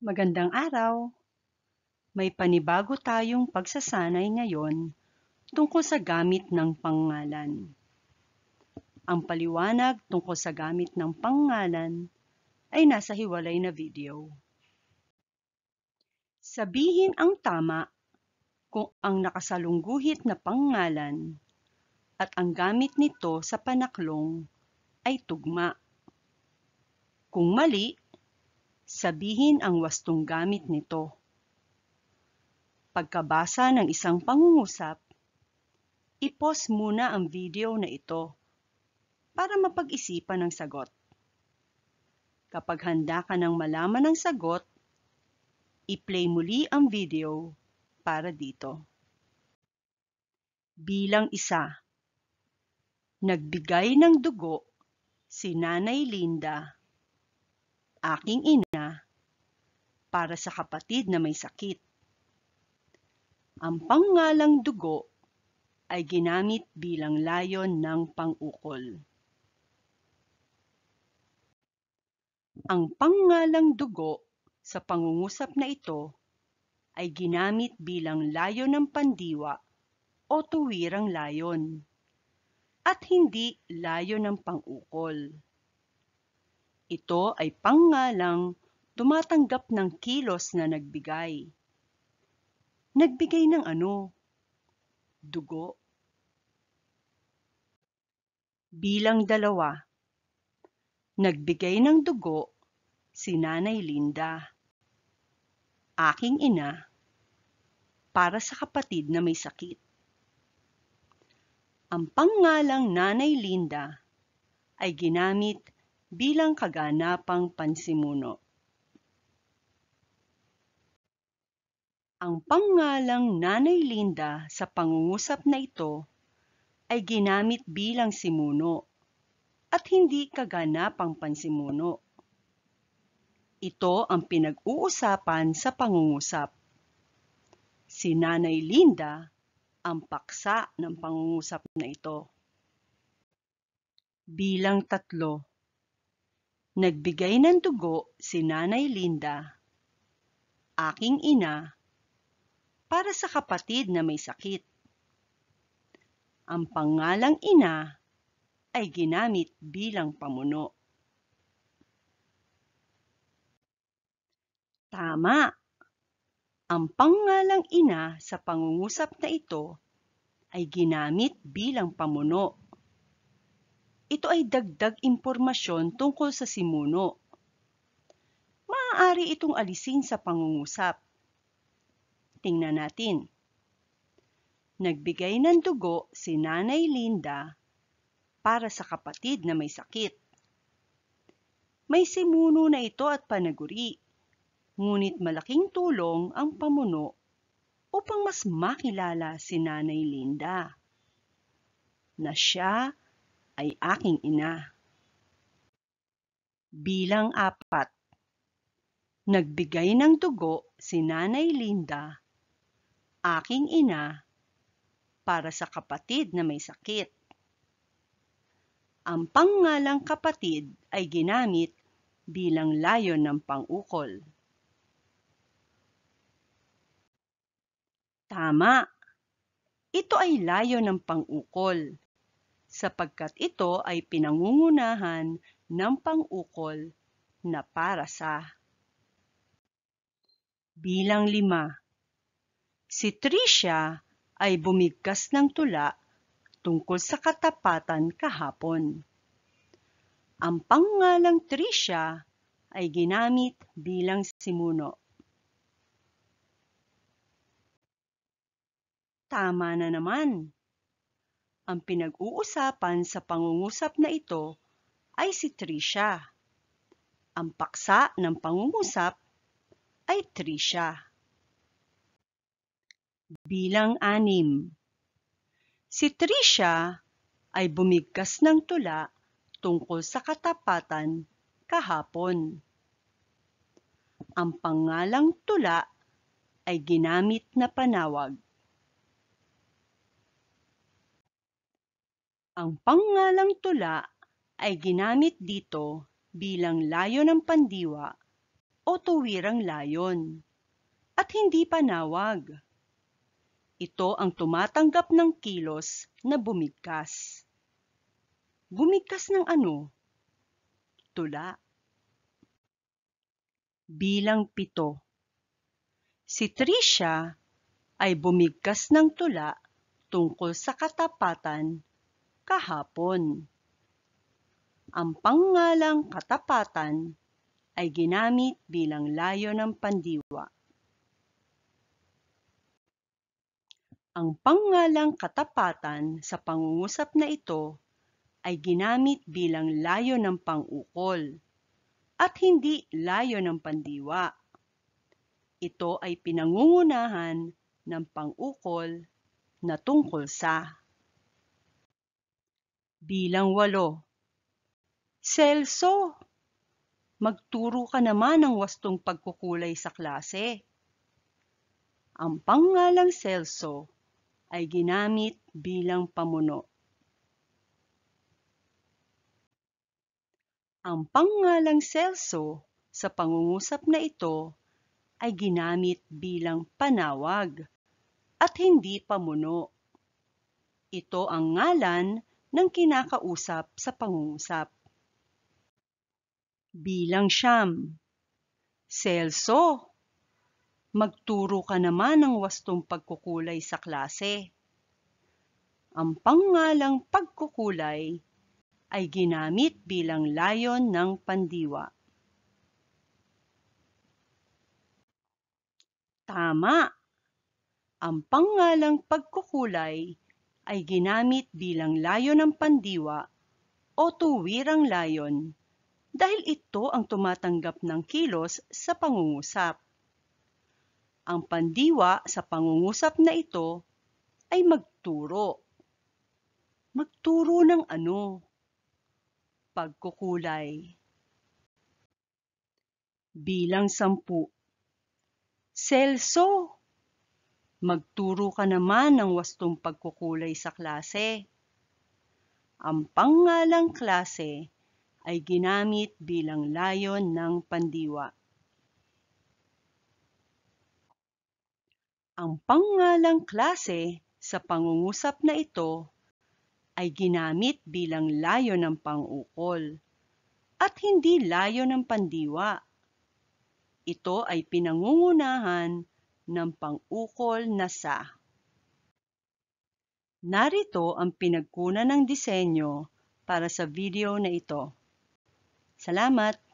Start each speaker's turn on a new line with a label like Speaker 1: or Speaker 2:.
Speaker 1: Magandang araw! May panibago tayong pagsasanay ngayon tungkol sa gamit ng pangalan. Ang paliwanag tungkol sa gamit ng pangalan ay nasa hiwalay na video. Sabihin ang tama kung ang nakasalungguhit na pangalan at ang gamit nito sa panaklong ay tugma. Kung mali, sabihin ang wastong gamit nito. Pagkabasa ng isang pangungusap, i-pause muna ang video na ito para mapag-isipan ang sagot. Kapag handa ka nang malaman ang sagot, i-play muli ang video para dito. Bilang 1. Nagbigay ng dugo si Nanay Linda, aking ina, para sa kapatid na may sakit. Ang pangalang dugo ay ginamit bilang layon ng pang-ukol. Ang pangalang dugo sa pangungusap na ito ay ginamit bilang layon ng pandiwa o tuwirang layon, at hindi layon ng pang-ukol. Ito ay pangalang tumatanggap ng kilos na nagbigay. Nagbigay ng ano? Dugo. Bilang 2. Nagbigay ng dugo si Nanay Linda, aking ina, para sa kapatid na may sakit. Ang pangalang Nanay Linda ay ginamit bilang kaganapang pansimuno. Ang pangalang Nanay Linda sa pangungusap na ito ay ginamit bilang simuno at hindi kaganapang pansimuno. Ito ang pinag-uusapan sa pangungusap. Si Nanay Linda ang paksa ng pangungusap na ito. Bilang 3. Nagbigay ng dugo si Nanay Linda, aking ina, para sa kapatid na may sakit. Ang pangalang ina ay ginamit bilang pamuno. Tama! Ang pangalang ina sa pangungusap na ito ay ginamit bilang pamuno. Ito ay dagdag impormasyon tungkol sa simuno. Maaari itong alisin sa pangungusap. Tingnan natin. Nagbigay ng dugo si Nanay Linda para sa kapatid na may sakit. May simuno na ito at panaguri, ngunit malaking tulong ang pamuno upang mas makilala si Nanay Linda na siya ay aking ina. Bilang 4. Nagbigay ng dugo si Nanay Linda, aking ina, para sa kapatid na may sakit. Ang pangalang kapatid ay ginamit bilang layon ng pang-ukol. Tama! Ito ay layon ng pang-ukol, sapagkat ito ay pinangungunahan ng pang-ukol na para sa. Bilang 5. Si Tricia ay bumigkas ng tula tungkol sa katapatan kahapon. Ang pangalang Tricia ay ginamit bilang simuno. Tama na naman! Ang pinag-uusapan sa pangungusap na ito ay si Tricia. Ang paksa ng pangungusap ay Tricia. Bilang 6. Si Tricia ay bumigkas ng tula tungkol sa katapatan kahapon. Ang pangalang tula ay ginamit na panawag. Ang pangalang tula ay ginamit dito bilang layo ng pandiwa o tuwirang layon, at hindi panawag. Ito ang tumatanggap ng kilos na bumigkas. Bumigkas ng ano? Tula. Bilang 7. Si Tricia ay bumigkas ng tula tungkol sa katapatan kahapon. Ang pangalang katapatan ay ginamit bilang layo ng pandiwa. Ang pangalang katapatan sa pangungusap na ito ay ginamit bilang layo ng pang-ukol at hindi layo ng pandiwa. Ito ay pinangungunahan ng pang-ukol na tungkol sa. Bilang 8. Celso, magturo ka naman ng wastong pagkukulay sa klase. Ang pangalang Celso ay ginamit bilang pamuno. Ang pangalang Celso sa pangungusap na ito ay ginamit bilang panawag at hindi pamuno. Ito ang ngalan ng kinakausap sa pangungusap. Bilang 9. Celso, magturo ka naman ng wastong pagkukulay sa klase. Ang pangalang pagkukulay ay ginamit bilang layon ng pandiwa. Tama! Ang pangalang pagkukulay ay ginamit bilang layon ng pandiwa o tuwirang layon dahil ito ang tumatanggap ng kilos sa pangungusap. Ang pandiwa sa pangungusap na ito ay magturo. Magturo ng ano? Pagkukulay. Bilang 10. Celso, magturo ka naman ng wastong pagkukulay sa klase. Ang pangalang klase ay ginamit bilang layon ng pandiwa. Ang pangalang klase sa pangungusap na ito ay ginamit bilang layo ng pang-ukol at hindi layo ng pandiwa. Ito ay pinangungunahan ng pang-ukol na sa. Narito ang pinagkunan ng disenyo para sa video na ito. Salamat!